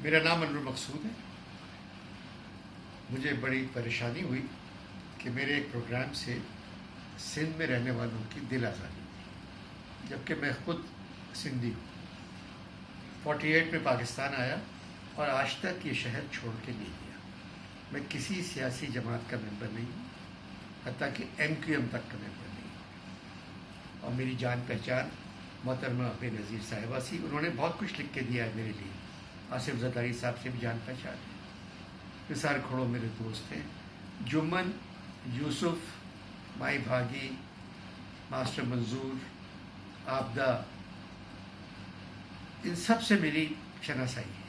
میرا نام انور مقصود ہے. مجھے بڑی پریشانی ہوئی کہ میرے ایک پروگرام سے سندھ میں رہنے والوں کی دل آزاری ہوئی، جبکہ میں خود سندھی ہوں. 48 میں پاکستان آیا اور آج تک یہ شہر چھوڑ کے نہیں گیا. میں کسی سیاسی جماعت کا ممبر نہیں ہوں، حتیٰ کہ MQM تک کا ممبر نہیں ہوں. اور میری جان پہچان محترمہ بے نظیر صاحبہ سی، انہوں نے بہت کچھ لکھ کے دیا ہے میرے لیے. آصف زرداری صاحب سے بھی جان پہچان ہے. نثار کھڑو میرے دوست ہیں. جمن، یوسف، مائی بھاگی، ماسٹر منظور، آبدہ، ان سب سے میری شناسائی ہے.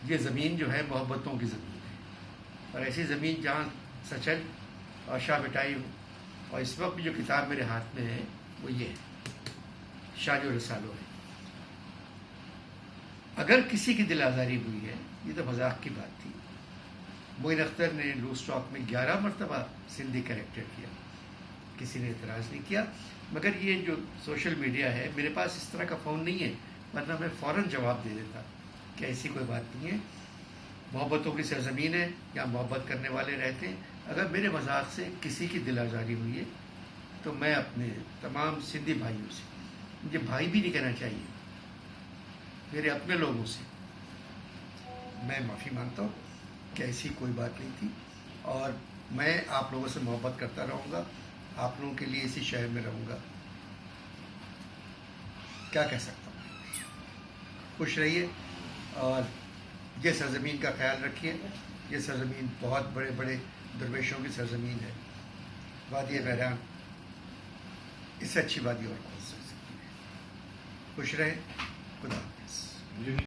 یہ زمین جو ہے محبتوں کی زمین ہے، اور ایسی زمین جہاں سچل اور شاہ مٹائی ہوں. اور اس وقت جو کتاب میرے ہاتھ میں ہے وہ یہ ہے، شاہ جو رسالو ہے. اگر کسی کی دل آزاری ہوئی ہے، یہ تو مذاق کی بات تھی. معین اختر نے لوز ٹاک میں 11 مرتبہ سندھی کریکٹر کیا، کسی نے اعتراض نہیں کیا. مگر یہ جو سوشل میڈیا ہے، میرے پاس اس طرح کا فون نہیں ہے، ورنہ میں فوراً جواب دے دیتا کہ ایسی کوئی بات نہیں ہے. محبتوں کی سرزمین ہے، یہاں محبت کرنے والے رہتے ہیں. اگر میرے مذاق سے کسی کی دل آزاری ہوئی ہے تو میں اپنے تمام سندھی بھائیوں سے، مجھے بھائی بھی نہیں کہنا چاہیے، میرے اپنے لوگوں سے میں معافی مانگتا ہوں کہ ایسی کوئی بات نہیں تھی. اور میں آپ لوگوں سے محبت کرتا رہوں گا، آپ لوگوں کے لیے اسی شہر میں رہوں گا. کیا کہہ سکتا ہوں. خوش رہیے اور یہ سرزمین کا خیال رکھیے. یہ سرزمین بہت بڑے بڑے درویشوں کی سرزمین ہے. وادی بحران اس سے اچھی وادی اور کون سی ہو سکتی ہے. خوش رہیں. خدا حافظ.